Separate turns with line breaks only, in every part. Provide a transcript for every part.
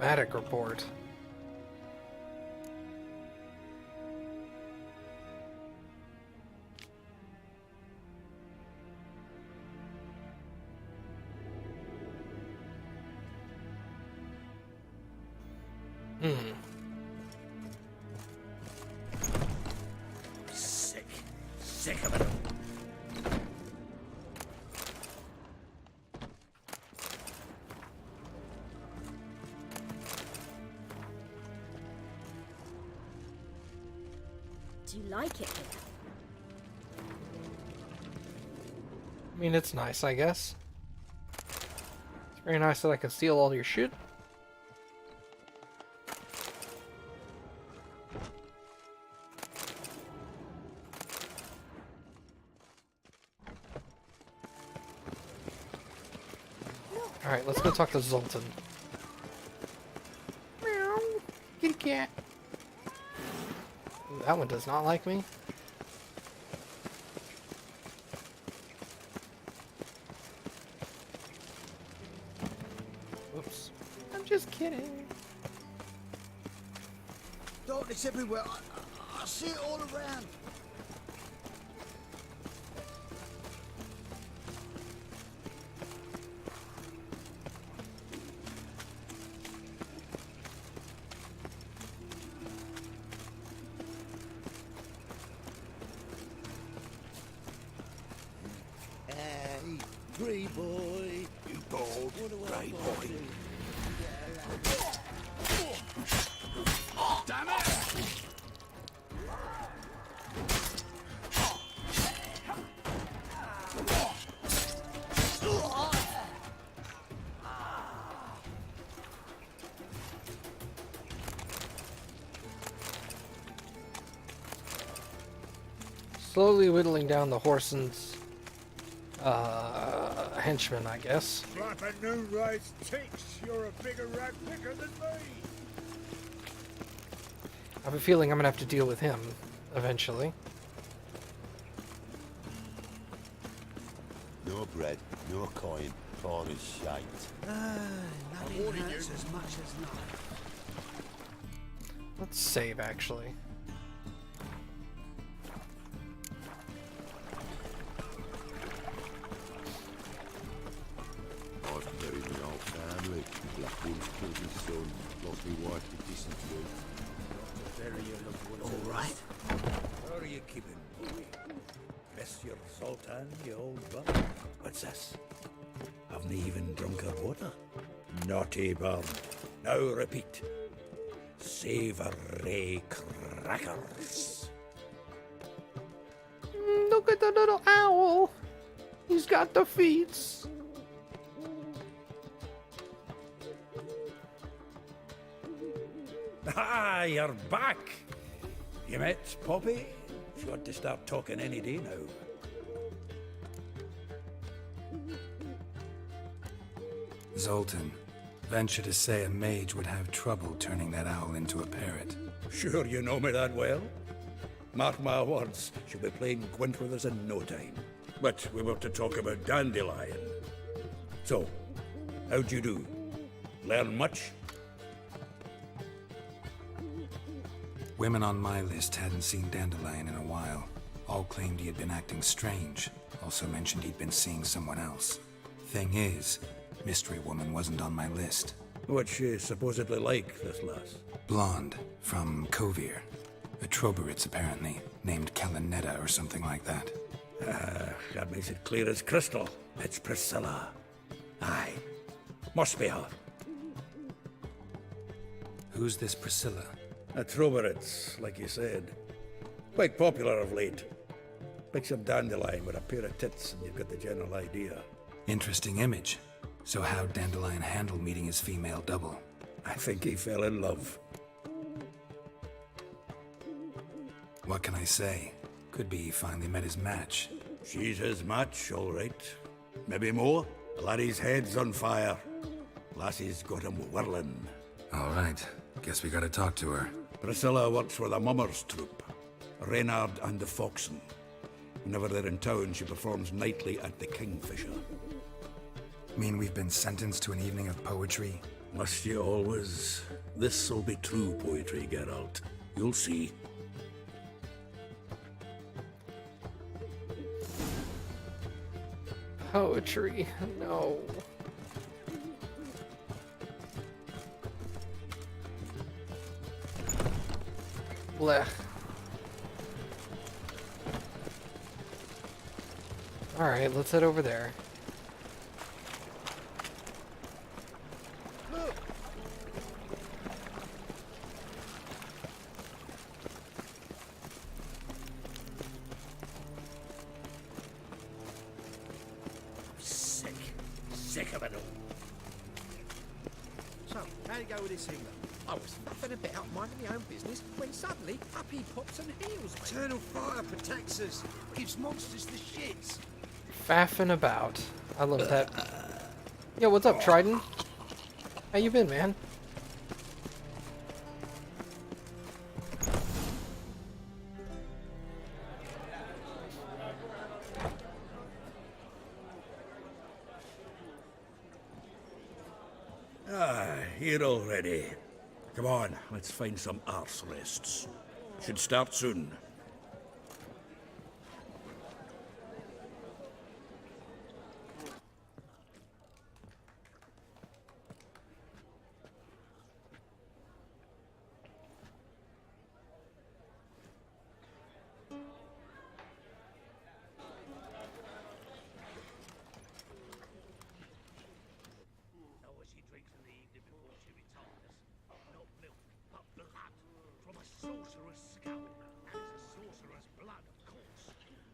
Dramatic report.
Sick of it.
Do you like it here?
I mean, it's nice, I guess. It's very nice that I can steal all your shit. Alright, let's go talk to Zoltan. Meow. Kitty cat. Ooh, that one does not like me. Whoops. I'm just kidding.
Darkness everywhere. I see it all around. Hey, grey boy. You bold, grey boy. Damn it!
Slowly whittling down the Horson's henchman, I guess.
Flap a new rice ticks. You're a bigger rat picker than me.
I have a feeling I'm gonna have to deal with him eventually.
No bread, no coin, all is shite.
Nothing hurts as much as not.
Let's save, actually.
I've buried my old family. Black Wolf's killed his son, lost me wife to dysentery.
All right. How are you keeping, boy? Miss your Sultan, you old buck? What's this? Haven't even drunk her water? Naughty bird. Now repeat. Savoury crackers.
Look at the little owl. He's got the feet.
Ah, you're back. You met Poppy? She ought to start talking any day now.
Zoltan, venture to say a mage would have trouble turning that owl into a parrot.
Sure you know me that well? Mark my words, she'll be playing Gwent with us in no time. But we were to talk about Dandelion. So, how'd you do? Learn much?
Women on my list hadn't seen Dandelion in a while. All claimed he had been acting strange. Also mentioned he'd been seeing someone else. Thing is, Mystery Woman wasn't on my list.
What's she supposedly like, this lass?
Blonde, from Kovir. A Troberitz, apparently, named Kalinetta or something like that.
That makes it clear as crystal. It's Priscilla. Aye. Must be her.
Who's this Priscilla?
A Troberitz, like you said. Quite popular of late. Picture Dandelion with a pair of tits and you've got the general idea.
Interesting image. So how'd Dandelion handle meeting his female double?
I think he fell in love.
What can I say? Could be he finally met his match.
She's his match, all right. Maybe more. The laddie's head's on fire. Lassie's got him whirling.
All right. Guess we gotta talk to her.
Priscilla works for the Mummers troupe. Reynard and the Foxen. Whenever they're in town, she performs nightly at the Kingfisher.
Mean we've been sentenced to an evening of poetry?
Must you always? This'll be true poetry, Geralt. You'll see.
Poetry. No. Blech. Alright, let's head over there.
Sick of it all.
So, how'd it go with this England? I was faffing about, minding my own business, when suddenly up he pops and heals me. Eternal fire protects us, gives monsters the shits.
Faffing about. I love that. Yo, what's up, Trident? How you been, man?
Here already. Come on, let's find some arse rests. Should start soon.
Sorcerer's skull, and it's a sorcerer's blood, of course.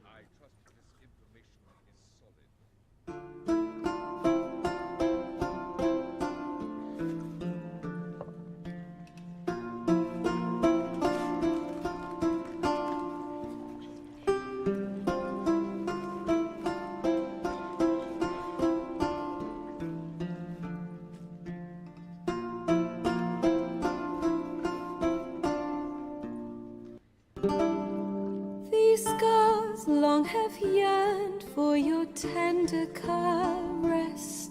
I trust this information is solid.
These scars long have yearned for your tender caress,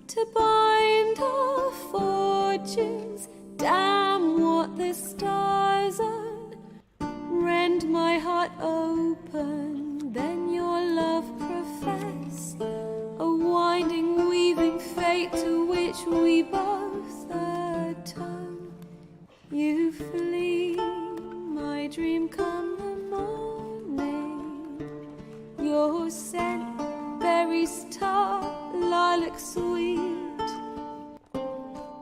to bind our fortunes. Damn what the stars earn. Rend my heart open, then your love profess, a winding, weaving fate to which we both atone. You flee, my dream come the morning. Your scent, berries tart, lilac sweet.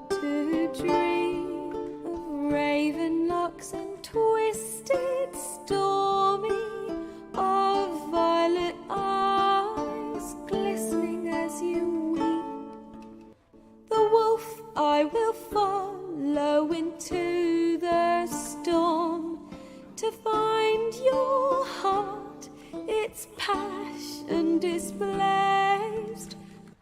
To dream of raven locks and twisted, stormy, of violet eyes glistening as you weep. The wolf I will follow into the storm, to find your heart, its passion displaced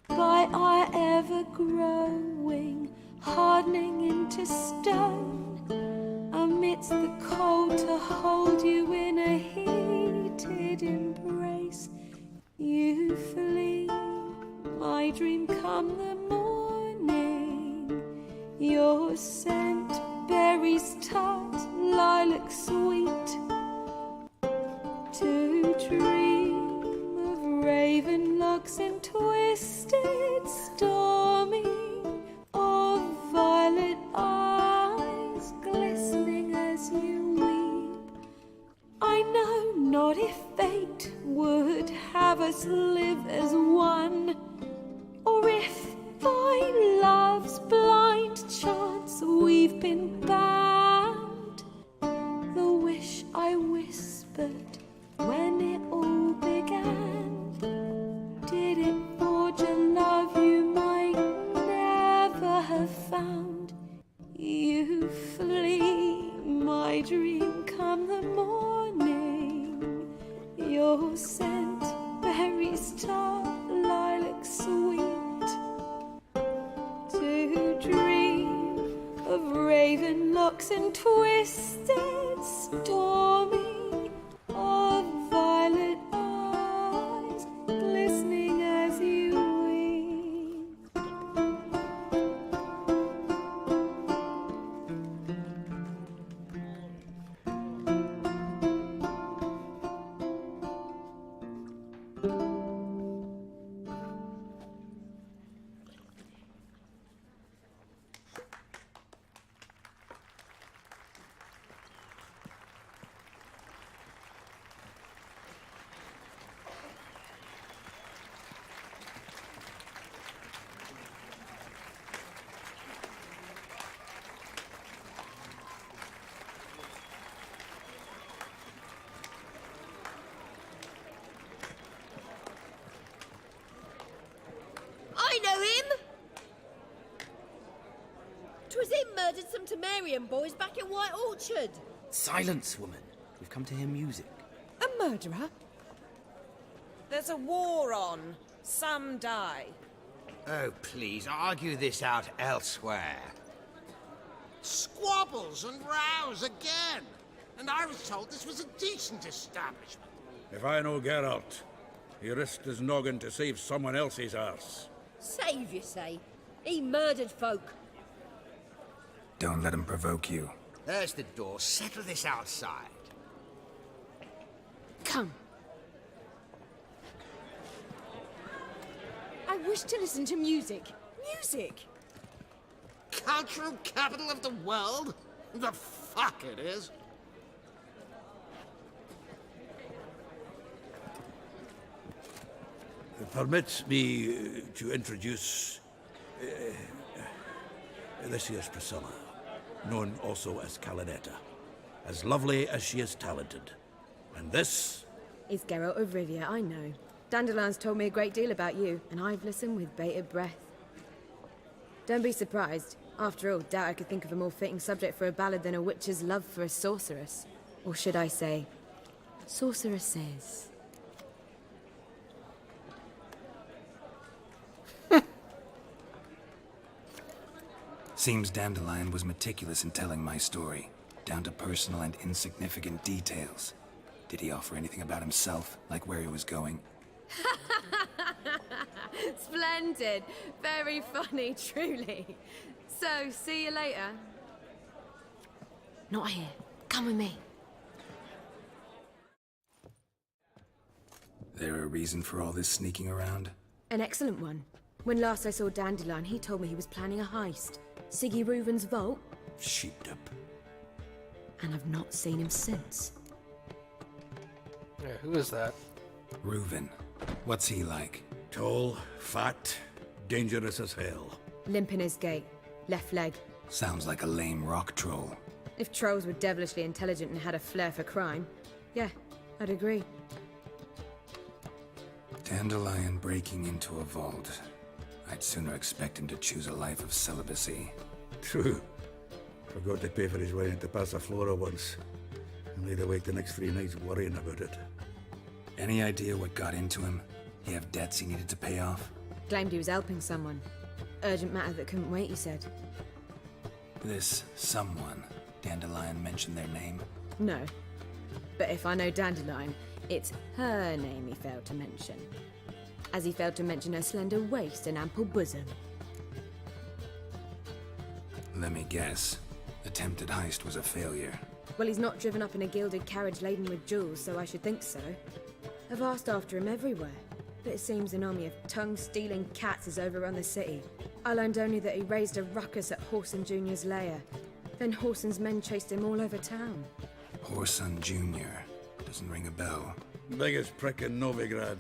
by our ever-growing, hardening into stone, amidst the cold to hold you in a heated embrace. You flee, my dream come the morning, your scent, berries tart, lilac sweet. To dream of raven locks and twisted, stormy, of violet eyes glistening as you weep. I know not if fate would have us live as one, or if by love's blind chance we've been bound. The wish I whispered when it all began, did it forge a love you might never have found? You flee, my dream come the morning, your scent, berries tart, lilac sweet. To dream of raven locks and twisted, stormy, of violet eyes glistening as you weep.
murdered some Temerian boys back in White Orchard.
Silence, woman. We've come to hear music.
A murderer?
There's a war on. Some die.
Oh, please, argue this out elsewhere. Squabbles and rows again. And I was told this was a decent establishment.
If I know Geralt, he risked his noggin to save someone else's arse.
Save, you say? He murdered folk.
Don't let him provoke you.
There's the door. Settle this outside.
Come. I wish to listen to music. Music!
Cultural capital of the world? The fuck it is.
Permit me to introduce this here's Priscilla, known also as Calinetta. As lovely as she is talented. And this?
Is Geralt of Rivia, I know. Dandelion's told me a great deal about you, and I've listened with bated breath. Don't be surprised. After all, doubt I could think of a more fitting subject for a ballad than a witch's love for a sorceress. Or should I say, sorceresses.
Seems Dandelion was meticulous in telling my story, down to personal and insignificant details. Did he offer anything about himself, like where he was going?
Splendid. Very funny, truly. So, see you later. Not here. Come with me.
There a reason for all this sneaking around?
An excellent one. When last I saw Dandelion, he told me he was planning a heist. Siggy Reuven's vault.
Sheepdip.
And I've not seen him since.
Yeah, who is that?
Reuven. What's he like?
Tall, fat, dangerous as hell.
Limp in his gait. Left leg.
Sounds like a lame rock troll.
If trolls were devilishly intelligent and had a flair for crime, yeah, I'd agree.
Dandelion breaking into a vault. I'd sooner expect him to choose a life of celibacy.
True. Forgot to pay for his wine at the Passaflora once. And laid awake the next 3 nights worrying about it.
Any idea what got into him? He have debts he needed to pay off?
Claimed he was helping someone. Urgent matter that couldn't wait, he said.
This someone, Dandelion mentioned their name?
No. But if I know Dandelion, it's her name he failed to mention. As he failed to mention her slender waist and ample bosom.
Let me guess. Attempted heist was a failure.
Well, he's not driven up in a gilded carriage laden with jewels, so I should think so. I've asked after him everywhere, but it seems an army of tongue-stealing cats has overrun the city. I learned only that he raised a ruckus at Whoreson Jr.'s lair. Then Whoreson's men chased him all over town.
Whoreson Jr. Doesn't ring a bell.
Biggest prick in Novigrad.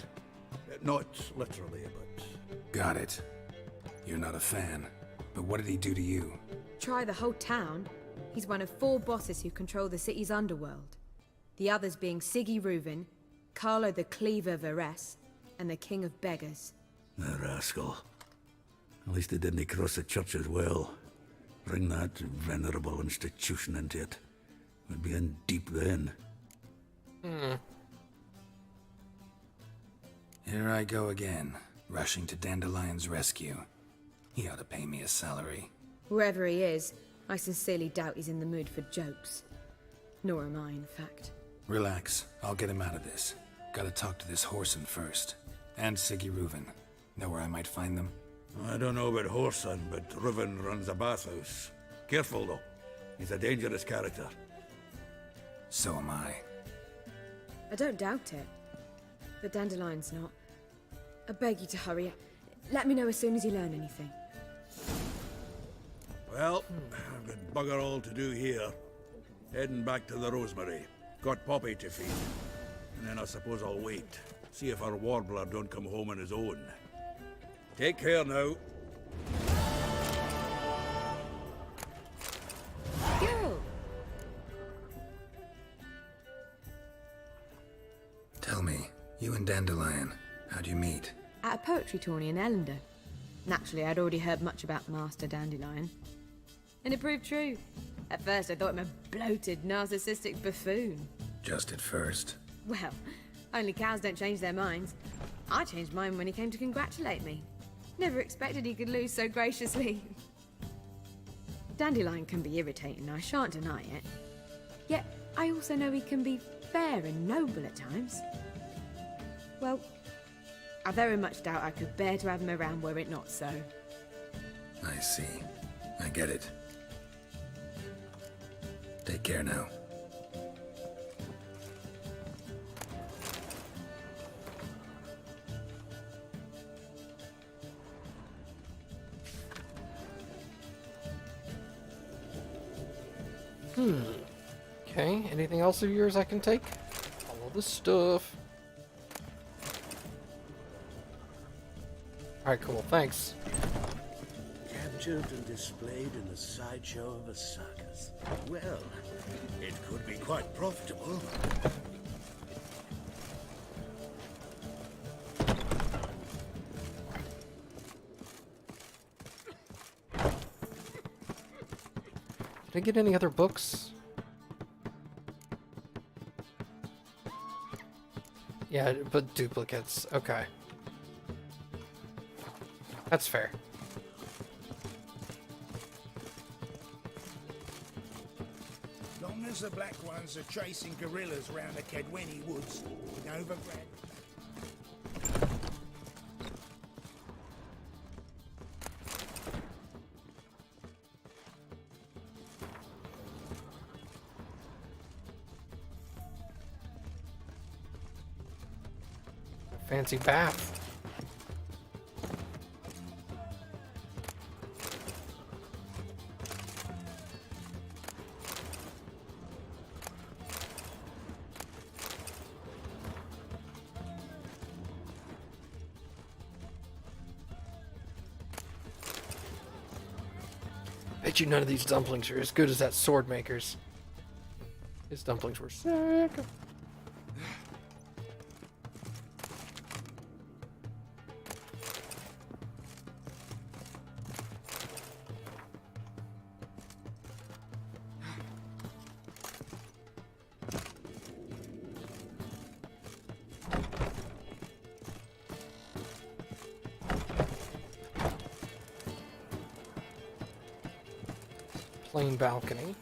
Not literally, but...
Got it. You're not a fan. But what did he do to you?
Try the whole town. He's one of 4 bosses who control the city's underworld. The others being Siggy Reuven, Carlo the Cleaver Varese, and the King of Beggars.
The rascal. At least he didn't cross the church as well. Bring that venerable institution into it. We'd be in deep then.
Here I go again, rushing to Dandelion's rescue. He ought to pay me a salary.
Wherever he is, I sincerely doubt he's in the mood for jokes. Nor am I, in fact.
Relax, I'll get him out of this. Gotta talk to this Whoreson first. And Siggy Reuven. Know where I might find them?
I don't know about Whoreson, but Reuven runs a bathhouse. Careful, though. He's a dangerous character.
So am I.
I don't doubt it. But Dandelion's not. I beg you to hurry. Let me know as soon as you learn anything.
Well, I've got bugger all to do here. Heading back to the Rosemary. Got Poppy to feed. And then I suppose I'll wait. See if our warbler don't come home on his own. Take care now.
Girl!
Tell me, you and Dandelion, how'd you meet?
At a poetry tourney in Ellender. Naturally, I'd already heard much about Master Dandelion. And it proved true. At first I thought him a bloated, narcissistic buffoon.
Just at first.
Well, only cows don't change their minds. I changed mine when he came to congratulate me. Never expected he could lose so graciously. Dandelion can be irritating, I shan't deny it. Yet, I also know he can be fair and noble at times. Well, I very much doubt I could bear to have him around were it not so.
I see. I get it. Take care now.
Okay, anything else of yours I can take? All the stuff. Alright, cool, thanks.
Captured and displayed in the sideshow of a circus. Well, it could be quite profitable.
Did I get any other books? Yeah, but duplicates. Okay. That's fair.
Long as the black ones are chasing gorillas round the Kedweni woods, no regret.
Fancy bath. Bet you none of these dumplings are as good as that sword maker's. His dumplings were sick. Plain balcony.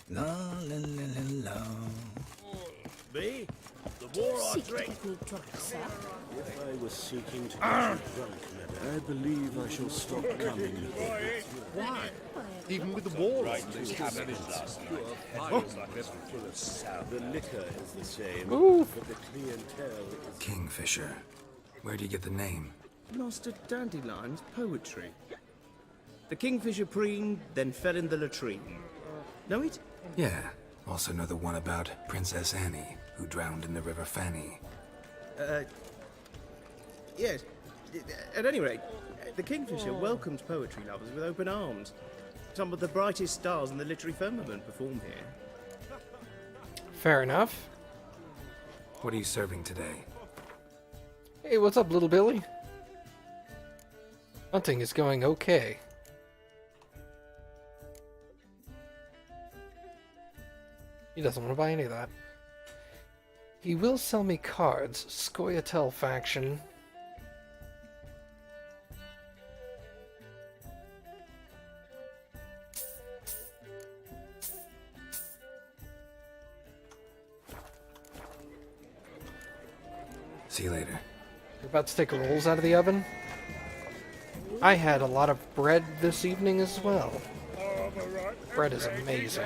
La la la la la. Me? The war I drink. If I was seeking to get you drunk, I believe I shall stop coming.
Why? Even with the war on, those cabins last night.
The liquor is the same,
Ooh.
but the clientele is...
Kingfisher. Where do you get the name?
Master Dandelion's poetry. The kingfisher preened, then fell in the latrine. Know it?
Yeah. Also know the one about Princess Annie, who drowned in the River Fanny.
Yes. At any rate, the kingfisher welcomes poetry lovers with open arms. Some of the brightest stars in the literary firmament perform here.
Fair enough.
What are you serving today?
Hey, what's up, little Billy? Hunting is going okay. He doesn't want to buy any of that. He will sell me cards. Scoia'tael faction.
See you later.
You're about to take rolls out of the oven? I had a lot of bread this evening as well. Bread is amazing.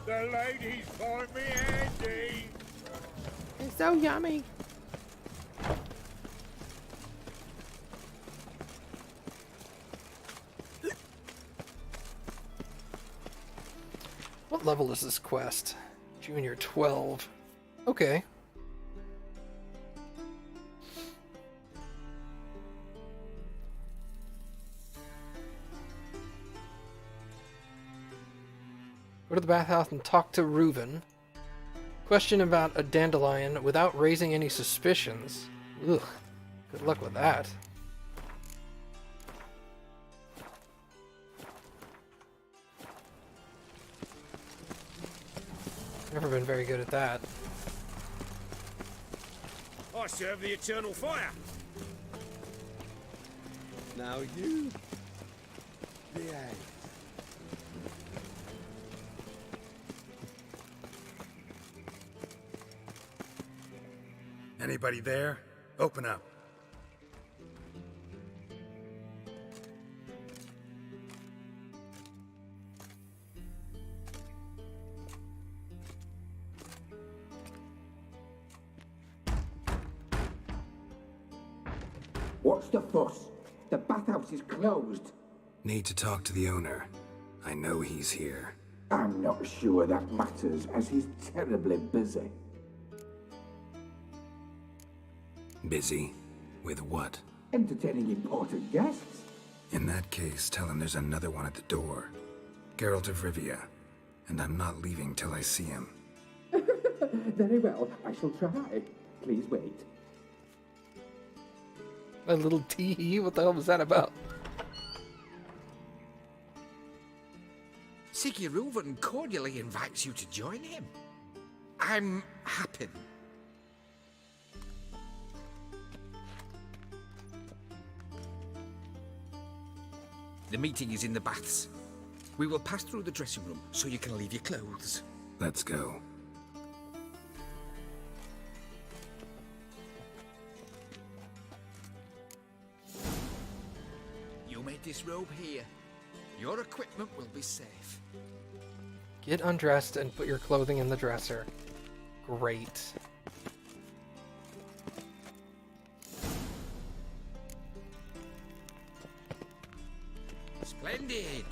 The ladies find me handy.
It's so yummy. What level is this quest? Junior 12. Okay. Go to the bathhouse and talk to Reuven. Question about a dandelion without raising any suspicions. Ugh. Good luck with that. Never been very good at that.
I serve the eternal fire.
Now you behave.
Anybody there? Open up.
What's the fuss? The bathhouse is closed.
Need to talk to the owner. I know he's here.
I'm not sure that matters, as he's terribly busy.
Busy? With what?
Entertaining important guests.
In that case, tell him there's another one at the door. Geralt of Rivia. And I'm not leaving till I see him.
Very well, I shall try. Please wait.
A little tee-hee? What the hell was that about?
Siggy Reuven cordially invites you to join him. I'm happy. The meeting is in the baths. We will pass through the dressing room so you can leave your clothes.
Let's go.
You may disrobe here. Your equipment will be safe.
Get undressed and put your clothing in the dresser. Great.
Splendid.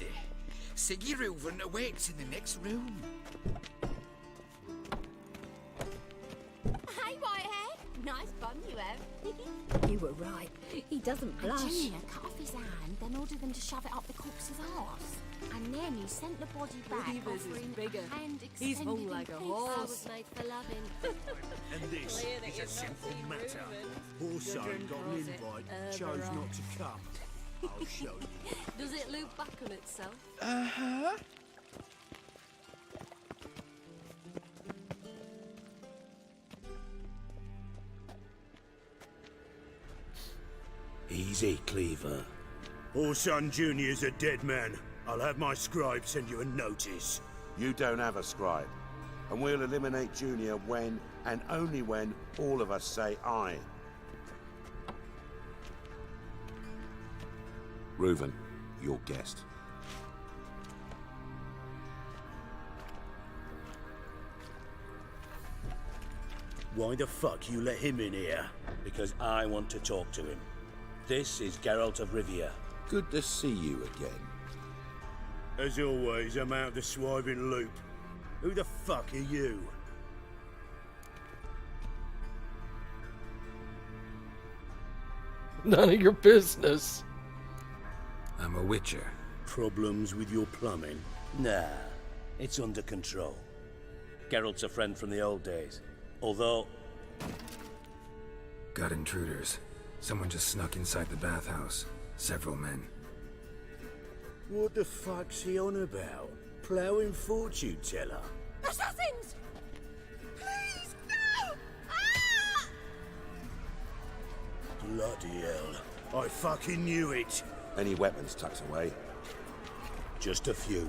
Siggy Reuven awaits in the next room.
Hey, Whitehead. Nice bun you have. You were right. He doesn't blush.
Junior cut off his hand, then ordered them to shove it up the corpse's arse. And then he sent the body back, offering a hand
He's
extended
hung like
in
a
peace.
horse. I was made for loving.
And this is a simple matter. Poor son got an invite, chose not to come. I'll show you.
Does it loop back on itself?
Uh-huh.
Easy, Cleaver. Poor son Junior's a dead man. I'll have my scribe send you a notice.
You don't have a scribe. And we'll eliminate Junior when, and only when, all of us say aye. Reuven, your guest.
Why the fuck you let him in here?
Because I want to talk to him. This is Geralt of Rivia.
Good to see you again.
As always, I'm out the swiving loop. Who the fuck are you?
None of your business.
I'm a witcher.
Problems with your plumbing?
Nah, it's under control. Geralt's a friend from the old days. Although...
Got intruders. Someone just snuck inside the bathhouse. Several men.
What the fuck's he on about? Ploughing fortune teller?
Assassins! Please, no! Ah!
Bloody hell. I fucking knew it.
Any weapons tucked away?
Just a few.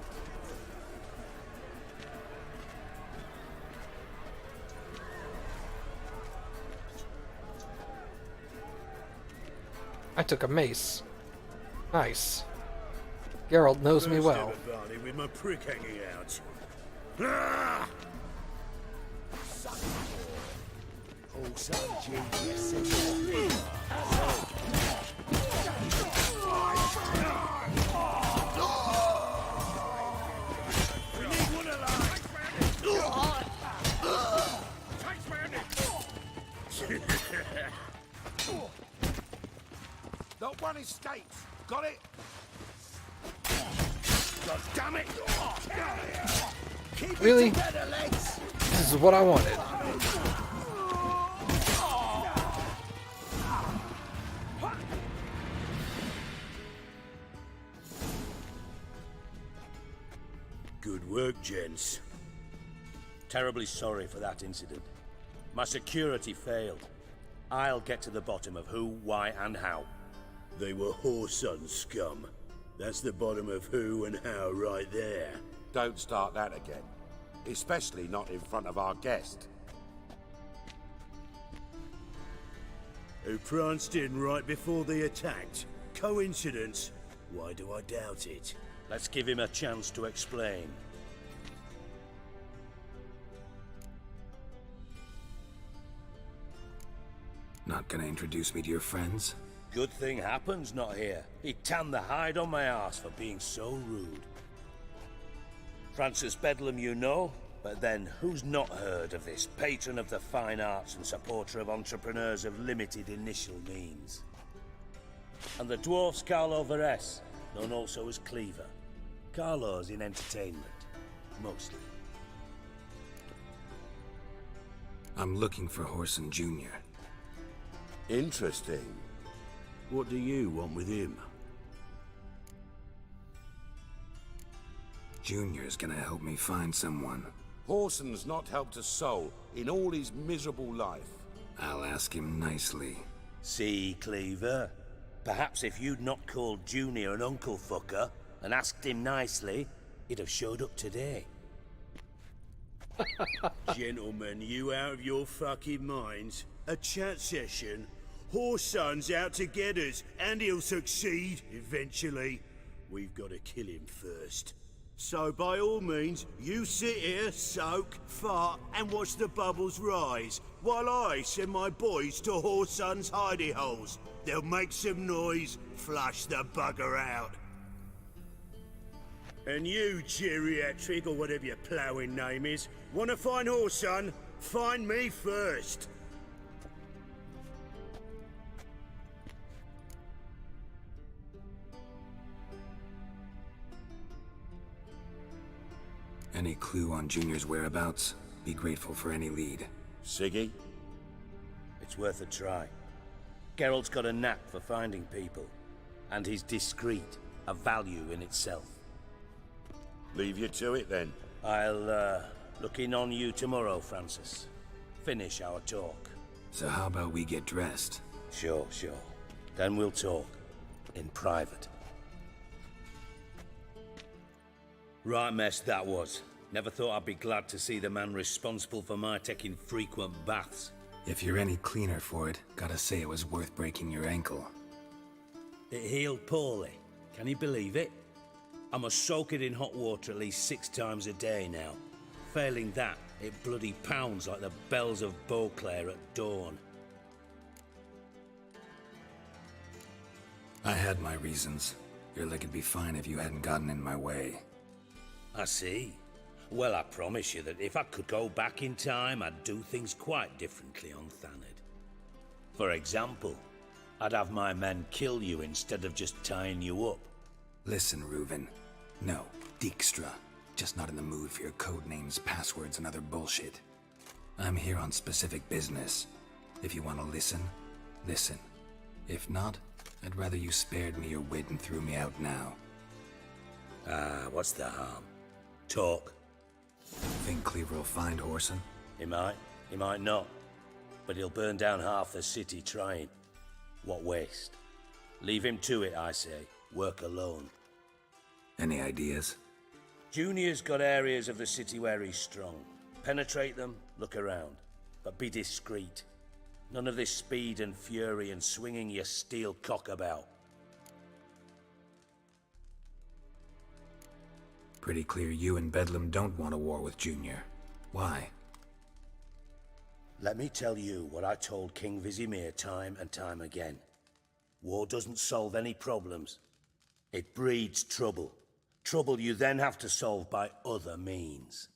I took a mace. Nice. Geralt knows me well.
First ever party with my prick hanging out. Ah!
Not one escapes. Got it?
God damn it!
Really? This is what I wanted.
Good work, gents. Terribly sorry for that incident. My security failed. I'll get to the bottom of who, why, and how.
They were whoreson scum. That's the bottom of who and how right there.
Don't start that again. Especially not in front of our guest.
Who pranced in right before they attacked. Coincidence? Why do I doubt it?
Let's give him a chance to explain.
Not gonna introduce me to your friends?
Good thing Happen's not here. He tanned the hide on my ass for being so rude. Francis Bedlam you know, but then who's not heard of this patron of the fine arts and supporter of entrepreneurs of limited initial means? And the dwarf Carlo Veres, known also as Cleaver. Carlo's in entertainment, mostly.
I'm looking for Whoreson Jr.
Interesting.
What do you want with him?
Junior's gonna help me find someone.
Whoreson's not helped a soul in all his miserable life.
I'll ask him nicely.
See, Cleaver? Perhaps if you'd not called Junior an uncle fucker and asked him nicely, he'd have showed up today.
Gentlemen, you out of your fucking minds? A chat session? Whoreson's out to get us, and he'll succeed, eventually. We've got to kill him first. So by all means, you sit here, soak, fart, and watch the bubbles rise, while I send my boys to Whoreson's hidey holes. They'll make some noise, flush the bugger out. And you, geriatric, or whatever your ploughing name is, want to find Whoreson? Find me first.
Any clue on Junior's whereabouts? Be grateful for any lead.
Siggy?
It's worth a try. Geralt's got a knack for finding people. And he's discreet, a value in itself.
Leave you to it then.
I'll, look in on you tomorrow, Francis. Finish our talk.
So how about we get dressed?
Sure. Then we'll talk. In private. Right mess that was. Never thought I'd be glad to see the man responsible for my taking frequent baths.
If you're any cleaner for it, gotta say it was worth breaking your ankle.
It healed poorly. Can you believe it? I must soak it in hot water at least 6 times a day now. Failing that, it bloody pounds like the bells of Beauclair at dawn.
I had my reasons. Your leg would be fine if you hadn't gotten in my way.
I see. Well, I promise you that if I could go back in time, I'd do things quite differently on Thanedd. For example, I'd have my men kill you instead of just tying you up.
Listen, Reuven. No, Dijkstra. Just not in the mood for your code names, passwords, and other bullshit. I'm here on specific business. If you want to listen, listen. If not, I'd rather you spared me your wit and threw me out now.
What's the harm? Talk.
Think Cleaver will find Whoreson?
He might not. But he'll burn down half the city trying. What waste? Leave him to it, I say. Work alone.
Any ideas?
Junior's got areas of the city where he's strong. Penetrate them, look around. But be discreet. None of this speed and fury and swinging your steel cock about.
Pretty clear you and Bedlam don't want a war with Junior. Why?
Let me tell you what I told King Vizimir time and time again. War doesn't solve any problems. It breeds trouble. Trouble you then have to solve by other means.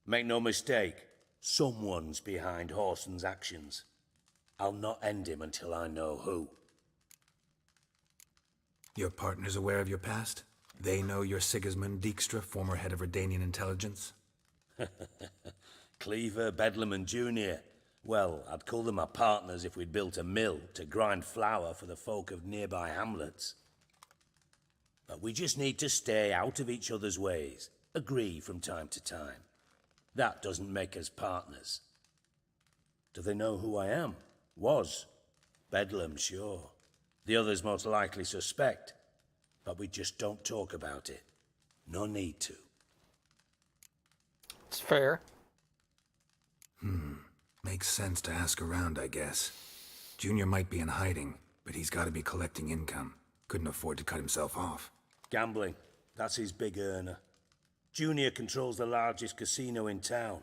Make no mistake, someone's behind Whoreson's actions. I'll not end him until I know who.
Your partner's aware of your past? They know you're Sigismund Dijkstra, former head of Redanian intelligence?
Cleaver, Bedlam and Junior. Well, I'd call them my partners if we'd built a mill to grind flour for the folk of nearby hamlets. But we just need to stay out of each other's ways, agree from time to time. That doesn't make us partners. Do they know who I am? Was. Bedlam, sure. The others most likely suspect. But we just don't talk about it. No need to.
It's fair.
Makes sense to ask around, I guess. Junior might be in hiding, but he's got to be collecting income. Couldn't afford to cut himself off.
Gambling. That's his big earner. Junior controls the largest casino in town.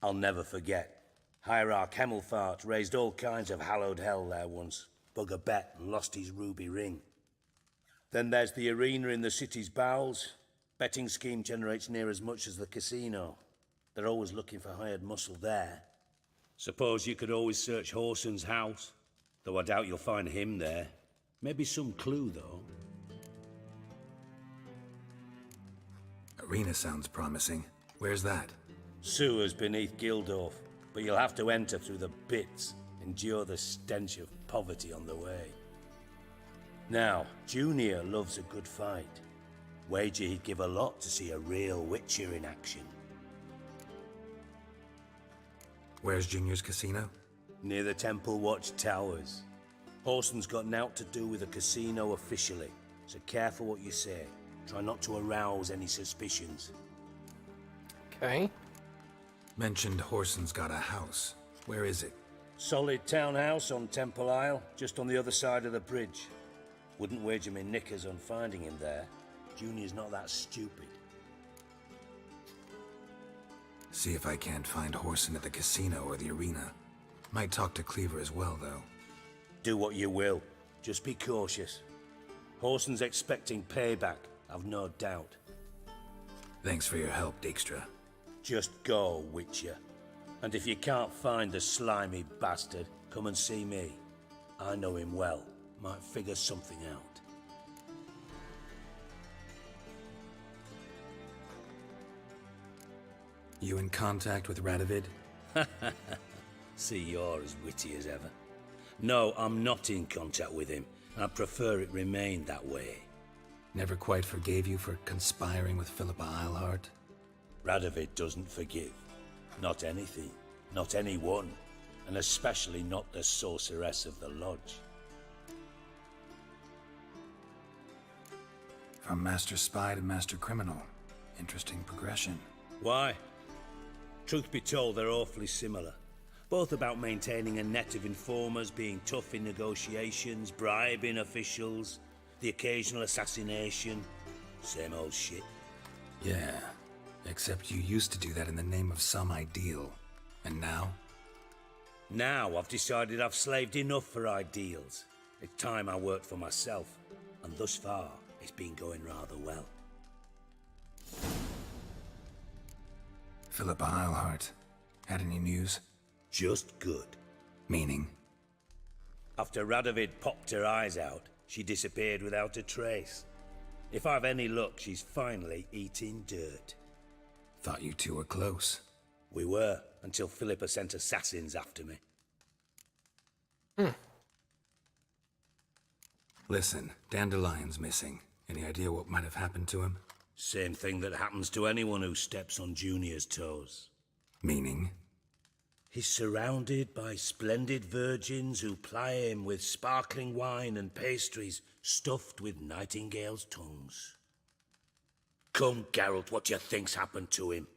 I'll never forget. Hierarch Hemmelfart raised all kinds of hallowed hell there once. Bug a bet and lost his ruby ring. Then there's the arena in the city's bowels. Betting scheme generates near as much as the casino. They're always looking for hired muscle there. Suppose you could always search Horson's house, though I doubt you'll find him there. Maybe some clue, though.
Arena sounds promising. Where's that?
Sewers beneath Gildorf, but you'll have to enter through the bits, endure the stench of poverty on the way. Now, Junior loves a good fight. Wager he'd give a lot to see a real Witcher in action.
Where's Junior's casino?
Near the Temple Watch Towers. Horson's got naught to do with the casino officially, so careful what you say. Try not to arouse any suspicions.
Okay.
Mentioned Horson's got a house. Where is it?
Solid townhouse on Temple Isle, just on the other side of the bridge. Wouldn't wager me knickers on finding him there. Junior's not that stupid.
See if I can't find Horson at the casino or the arena. Might talk to Cleaver as well, though.
Do what you will. Just be cautious. Horson's expecting payback, I've no doubt.
Thanks for your help, Dijkstra.
Just go, Witcher. And if you can't find the slimy bastard, come and see me. I know him well. Might figure something out.
You in contact with Radovid?
See, you're as witty as ever. No, I'm not in contact with him. I prefer it remain that way.
Never quite forgave you for conspiring with Philippa Eilhart?
Radovid doesn't forgive. Not anything. Not anyone. And especially not the sorceress of the Lodge.
From Master Spy to Master Criminal. Interesting progression.
Why? Truth be told, they're awfully similar. Both about maintaining a net of informers, being tough in negotiations, bribing officials, the occasional assassination. Same old shit.
Yeah, except you used to do that in the name of some ideal. And now?
Now I've decided I've slaved enough for ideals. It's time I worked for myself. And thus far, it's been going rather well.
Philippa Eilhart. Had any news?
Just good.
Meaning?
After Radovid popped her eyes out, she disappeared without a trace. If I've any luck, she's finally eating dirt.
Thought you two were close.
We were, until Philippa sent assassins after me.
Listen, Dandelion's missing. Any idea what might have happened to him?
Same thing that happens to anyone who steps on Junior's toes.
Meaning?
He's surrounded by splendid virgins who ply him with sparkling wine and pastries stuffed with nightingales' tongues. Come, Geralt, what do you think's happened to him?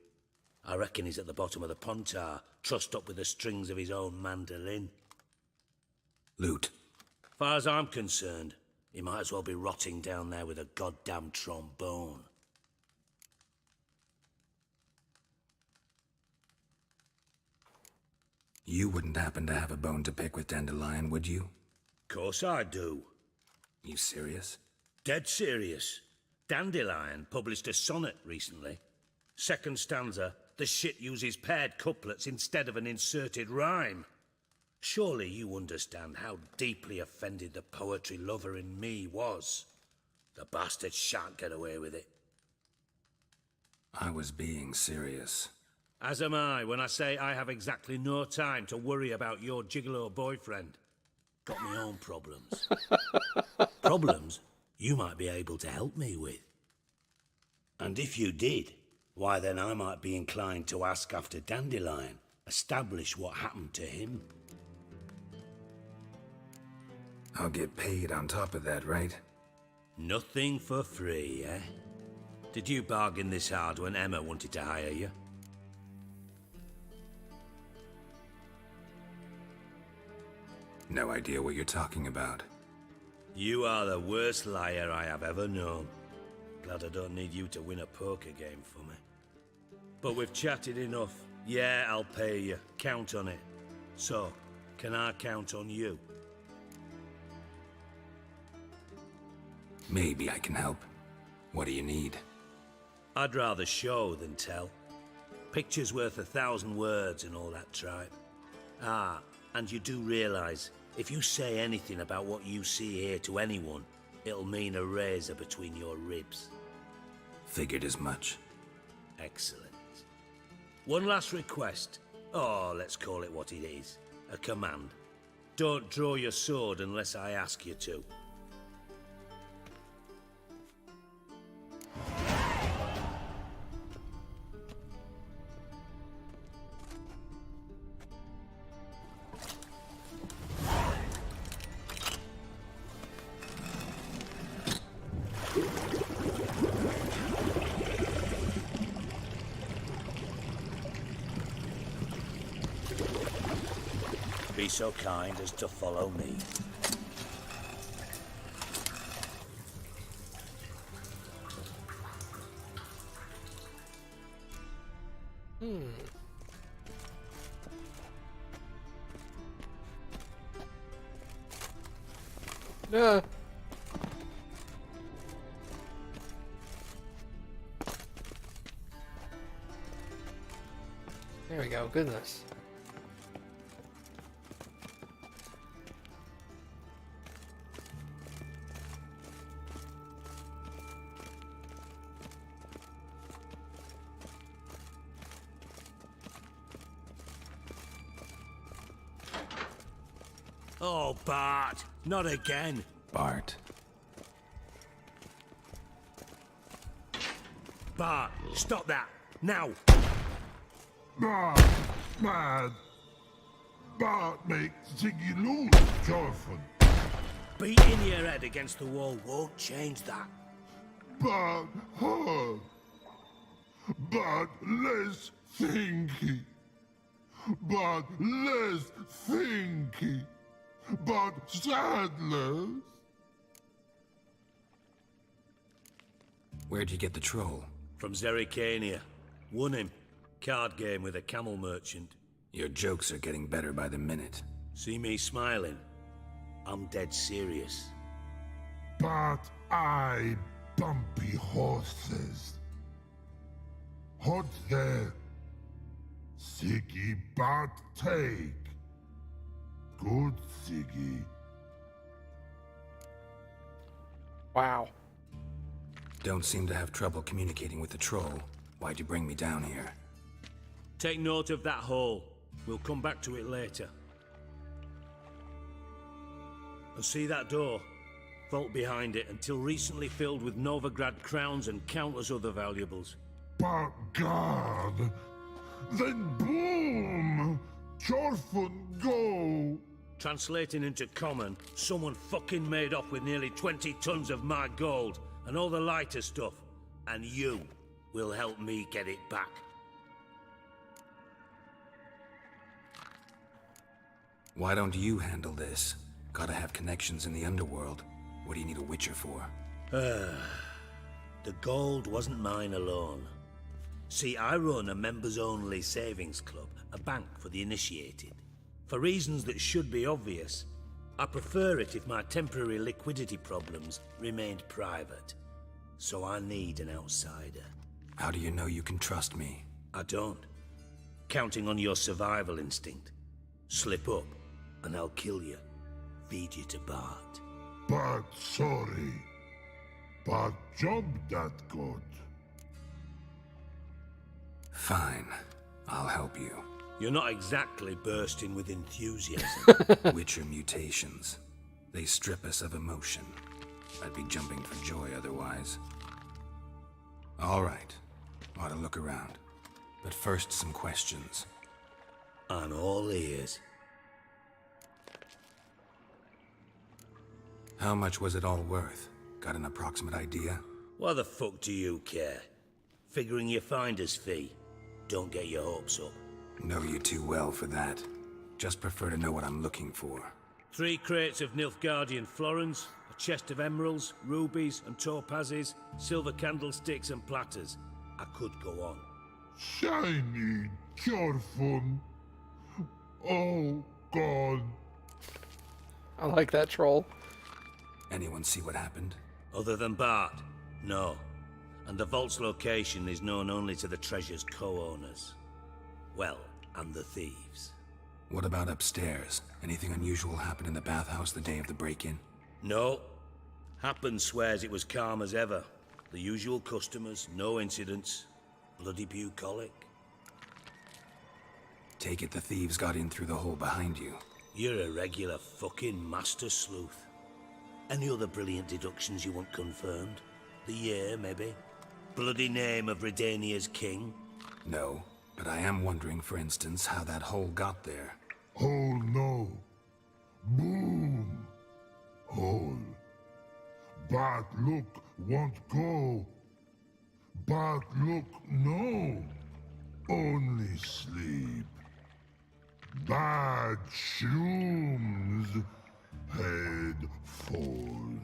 I reckon he's at the bottom of the Pontar, trussed up with the strings of his own mandolin.
Loot.
Far as I'm concerned, he might as well be rotting down there with a goddamn trombone.
You wouldn't happen to have a bone to pick with Dandelion, would you?
Course I do.
You serious?
Dead serious. Dandelion published a sonnet recently. Second stanza, the shit uses paired couplets instead of an inserted rhyme. Surely you understand how deeply offended the poetry lover in me was. The bastard shan't get away with it.
I was being serious.
As am I when I say I have exactly no time to worry about your gigolo boyfriend. Got my own problems. Problems you might be able to help me with. And if you did, why then I might be inclined to ask after Dandelion, establish what happened to him.
I'll get paid on top of that, right?
Nothing for free, eh? Did you bargain this hard when Emma wanted to hire you?
No idea what you're talking about.
You are the worst liar I have ever known. Glad I don't need you to win a poker game for me. But we've chatted enough. Yeah, I'll pay you. Count on it. So, can I count on you?
Maybe I can help. What do you need?
I'd rather show than tell. Picture's worth 1,000 words and all that tripe. Ah, and you do realise, if you say anything about what you see here to anyone, it'll mean a razor between your ribs.
Figured as much.
Excellent. One last request. Oh, let's call it what it is. A command. Don't draw your sword unless I ask you to. Be so kind as to follow me.
No. There we go. Goodness.
Oh, Bart! Not again!
Bart.
Bart, stop that! Now!
Bart, mad. Bart make Ziggy lose, Jorfin.
Beating your head against the wall won't change that.
Bart hard. Bart less thinky. Bart less thinky. But sadness.
Where'd you get the troll?
From Zerrikania. Won him. Card game with a camel merchant.
Your jokes are getting better by the minute.
See me smiling? I'm dead serious.
But I bumpy horses. Hot there. Siggy but take. Good Siggy.
Wow.
Don't seem to have trouble communicating with the troll. Why'd you bring me down here?
Take note of that hole. We'll come back to it later. And see that door? Vault behind it, until recently filled with Novigrad crowns and countless other valuables.
But God, then boom! Jorfin go!
Translating into common, someone fucking made off with nearly 20 tons of my gold and all the lighter stuff, and you will help me get it back.
Why don't you handle this? Gotta have connections in the underworld. What do you need a witcher for?
The gold wasn't mine alone. See, I run a members-only savings club, a bank for the initiated. For reasons that should be obvious, I prefer it if my temporary liquidity problems remained private. So I need an outsider.
How do you know you can trust me?
I don't. Counting on your survival instinct. Slip up, and I'll kill you. Feed you to Bart.
But sorry. but jump that good.
Fine. I'll help you.
You're not exactly bursting with enthusiasm.
Witcher mutations. They strip us of emotion. I'd be jumping for joy otherwise. All right. Ought to look around. But first, some questions.
I'm all ears.
How much was it all worth? Got an approximate idea?
Why the fuck do you care? Figuring your finder's fee. Don't get your hopes up.
Know you too well for that. Just prefer to know what I'm looking for.
3 crates of Nilfgaardian florins, a chest of emeralds, rubies and topazes, silver candlesticks and platters. I could go on.
Shiny Jorfun. Oh, God.
I like that troll.
Anyone see what happened?
Other than Bart? No. And the vault's location is known only to the treasure's co-owners. Well, and the thieves.
What about upstairs? Anything unusual happen in the bathhouse the day of the break-in?
No. Happen swears it was calm as ever. The usual customers, no incidents. Bloody bucolic.
Take it the thieves got in through the hole behind you.
You're a regular fucking master sleuth. Any other brilliant deductions you want confirmed? The year, maybe? Bloody name of Redania's king?
No, but I am wondering, for instance, how that hole got there.
Hole no. Boom. Hole. Bad look won't go. Bad look no. Only sleep. Bad shrooms. Head falls.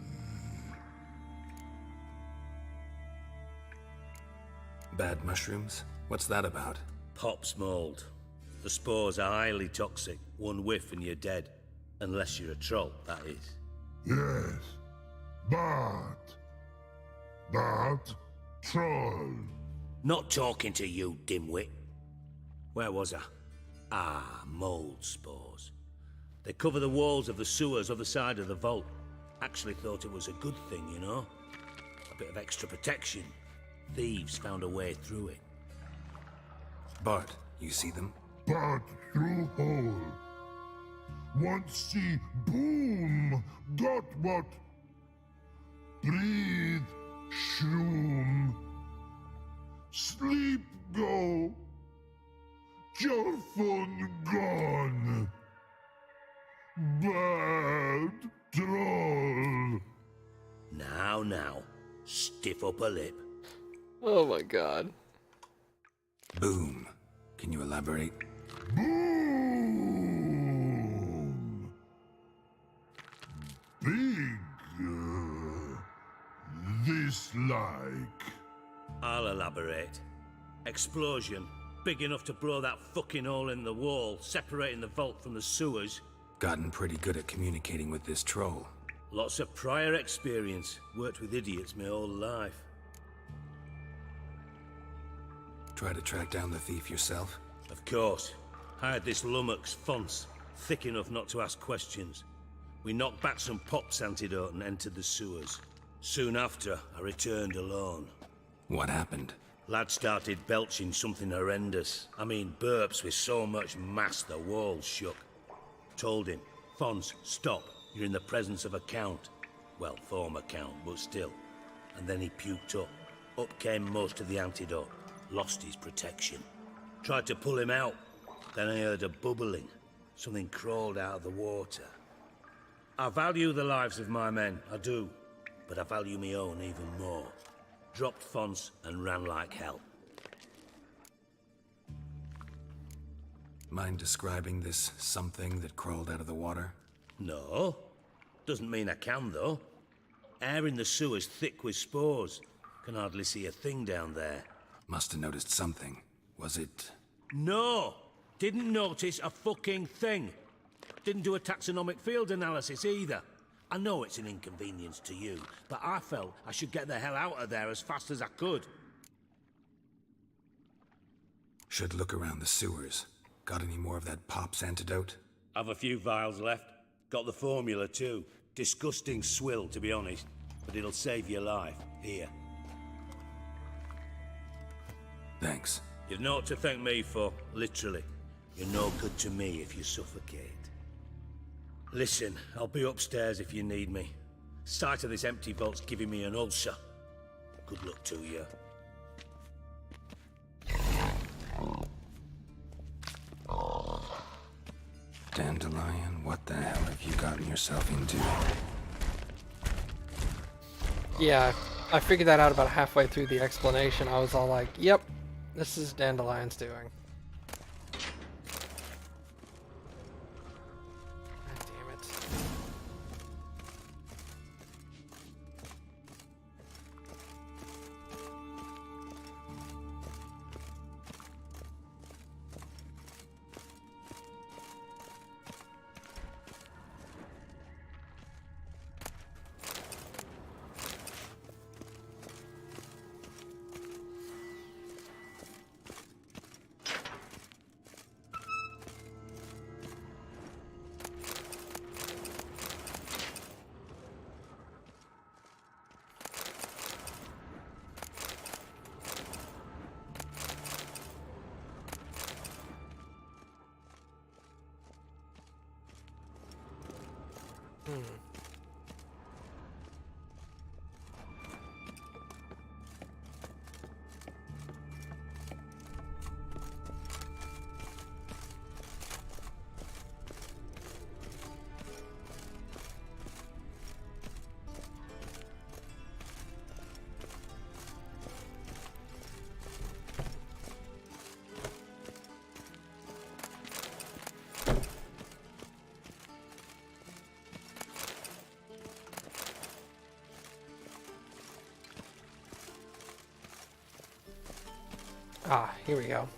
Bad mushrooms? What's that about?
Pop's mold. The spores are highly toxic. One whiff and you're dead. Unless you're a troll, that is.
Yes. But troll.
Not talking to you, dimwit. Where was I? Ah, mold spores. They cover the walls of the sewers other side of the vault. Actually thought it was a good thing, you know? A bit of extra protection. Thieves found a way through it.
Bart, you see them?
Bart through hole. Once see boom. Got what? Breathe. Shroom. Sleep go. Jorfun gone. Bad troll.
Now, stiff upper lip.
Oh my god.
Boom. Can you elaborate?
Boom. Big. This like.
I'll elaborate. Explosion. Big enough to blow that fucking hole in the wall, separating the vault from the sewers.
Gotten pretty good at communicating with this troll.
Lots of prior experience. Worked with idiots my whole life.
Try to track down the thief yourself?
Of course. Hired this lummox, Fonce, thick enough not to ask questions. We knocked back some Pop's antidote and entered the sewers. Soon after, I returned alone.
What happened?
Lad started belching something horrendous. I mean, burps with so much mass the walls shook. Told him, Fonce, stop. You're in the presence of a count. Well, former count, but still. And then he puked up. Up came most of the antidote. Lost his protection. Tried to pull him out. Then I heard a bubbling. Something crawled out of the water. I value the lives of my men, I do. But I value my own even more. Dropped Fonce and ran like hell.
Mind describing this something that crawled out of the water?
No. Doesn't mean I can, though. Air in the sewer's thick with spores. Can hardly see a thing down there.
Must have noticed something. Was it...
No! Didn't notice a fucking thing. Didn't do a taxonomic field analysis either. I know it's an inconvenience to you, but I felt I should get the hell out of there as fast as I could.
Should look around the sewers. Got any more of that Pop's antidote?
I've a few vials left. Got the formula too. Disgusting swill, to be honest. but it'll save your life. Here.
Thanks.
You've naught to thank me for, literally. You're no good to me if you suffocate. Listen, I'll be upstairs if you need me. Sight of this empty vault's giving me an ulcer. Good luck to you.
Dandelion, what the hell have you gotten yourself into?
Yeah, I figured that out about halfway through the explanation. I was all like, yep, this is Dandelion's doing. God damn it. Ah, here we go.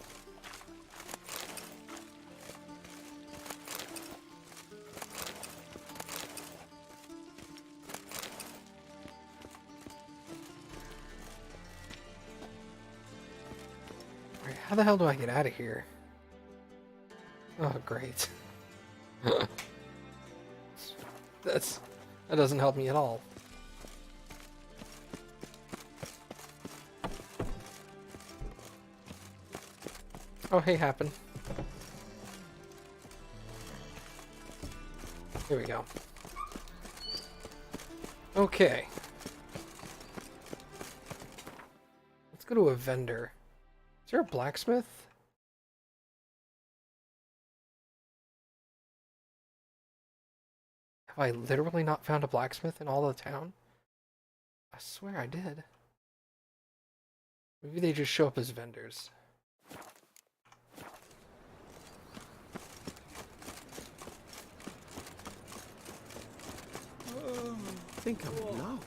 Alright, how the hell do I get out of here? Oh, great. That doesn't help me at all. Oh, hey, happen. Here we go. Okay. Let's go to a vendor. Is there a blacksmith? Have I literally not found a blacksmith in all of the town? I swear I did. Maybe they just show up as vendors.
I think I'm in love.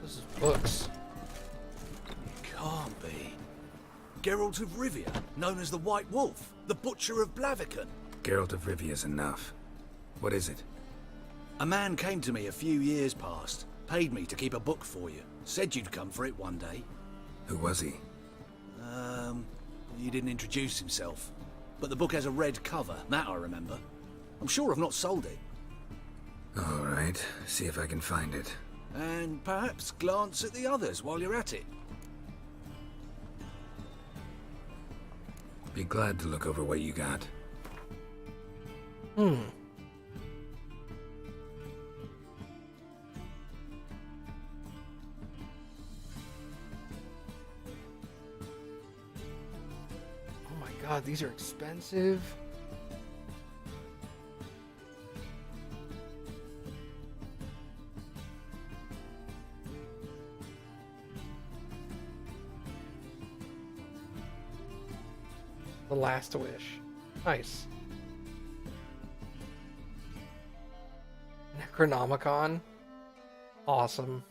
This is books.
Can't be. Geralt of Rivia, known as the White Wolf, the Butcher of Blaviken.
Geralt of Rivia's enough. What is it?
A man came to me a few years past, paid me to keep a book for you, said you'd come for it one day.
Who was he?
He didn't introduce himself. But the book has a red cover, that I remember. I'm sure I've not sold it.
All right, see if I can find it.
And perhaps glance at the others while you're at it.
Be glad to look over what you got.
God, these are expensive. The Last Wish. Nice. Necronomicon. Awesome.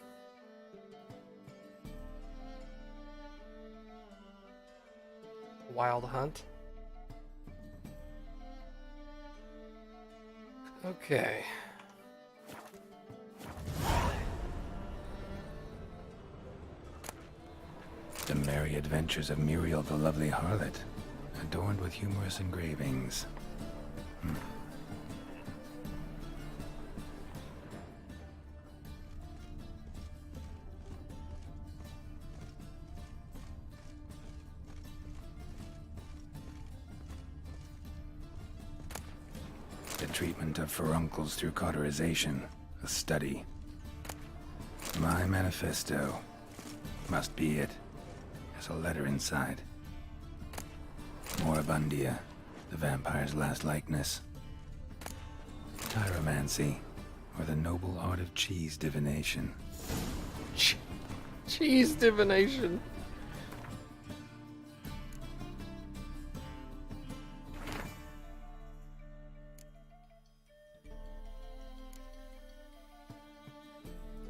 Wild Hunt. Okay.
The Merry Adventures of Muriel the Lovely Harlot. adorned with humorous engravings. The treatment of furuncles through cauterization, a study. My manifesto. Must be it. There's a letter inside. Moribundia, the vampire's last likeness. Tyromancy, or the noble art of cheese divination.
Cheese divination.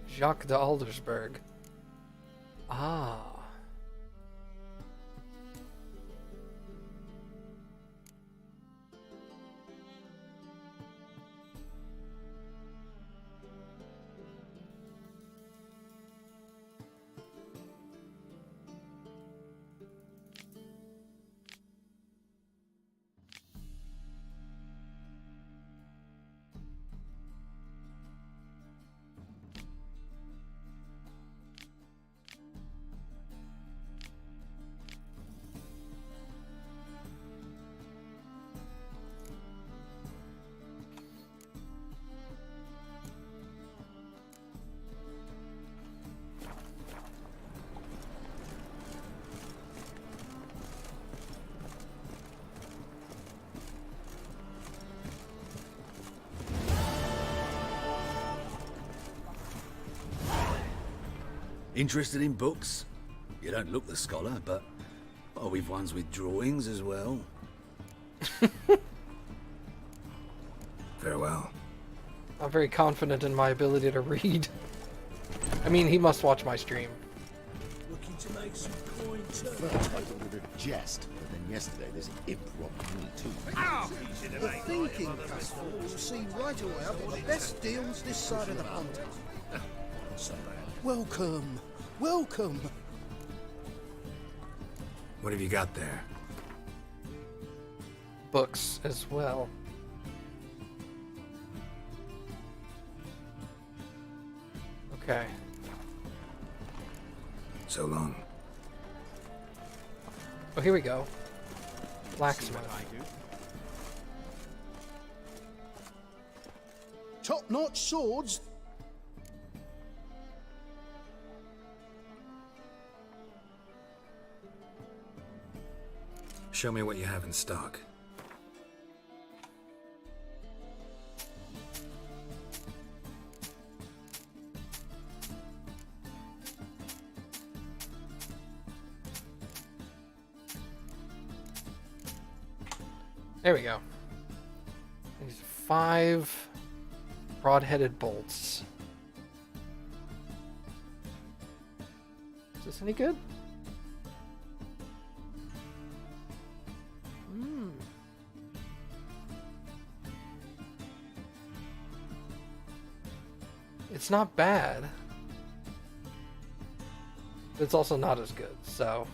Jacques de Aldersberg. Ah.
Interested in books? You don't look the scholar, but we've ones with drawings as well.
Farewell.
I'm very confident in my ability to read. I mean, he must watch my stream.
Looking to make some coin too. First I ordered a jest, but then yesterday there's an imp robbed me too.
The Thinking Festival will see right away up the best deals this side of the pond. Welcome, welcome.
What have you got there?
Books as well. Okay.
So long.
Oh, here we go. Blacksmith.
Top-notch swords.
Show me what you have in stock.
There we go. These 5 broad-headed bolts. Is this any good? It's not bad. But it's also not as good, so...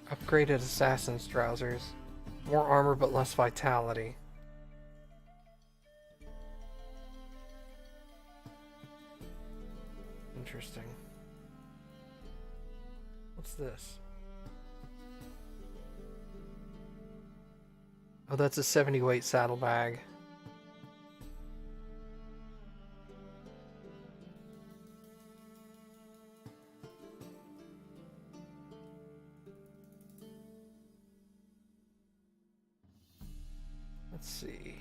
Upgraded assassin's trousers. More armor but less vitality. Interesting. What's this? Oh, that's a 70-weight saddlebag. Let's see.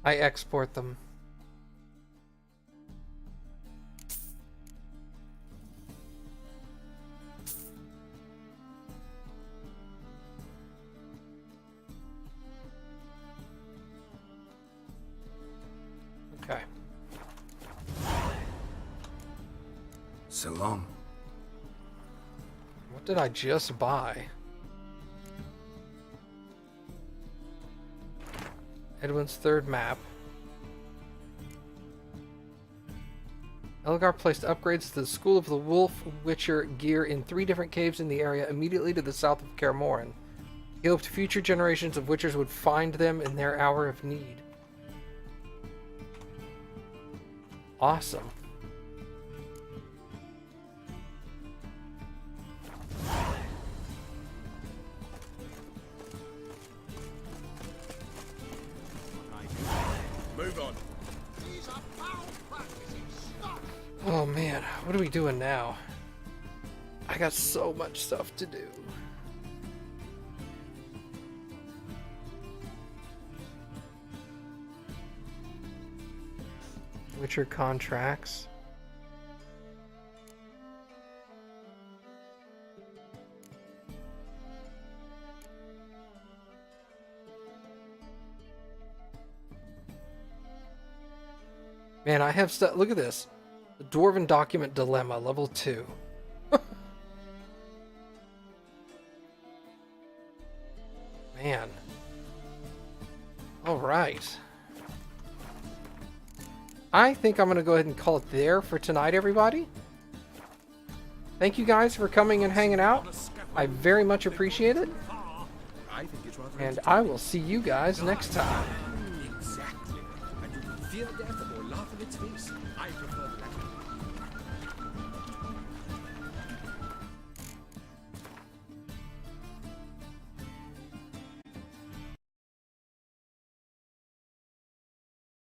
I export them. Okay.
So long.
What did I just buy? Edwin's third map. Elgar placed upgrades to the School of the Wolf Witcher gear in 3 different caves in the area immediately to the south of Kaer Morhen. He hoped future generations of Witchers would find them in their hour of need. Awesome.
Move on.
Oh man, what are we doing now? I got so much stuff to do. Witcher contracts. Man, I have stuff. Look at this. The Dwarven Document Dilemma, level 2. Man. Alright. I think I'm going to go ahead and call it there for tonight, everybody. Thank you guys for coming and hanging out. I very much appreciate it. And I will see you guys next time.
Exactly. And you can fear death or laugh in its face. I prefer the latter.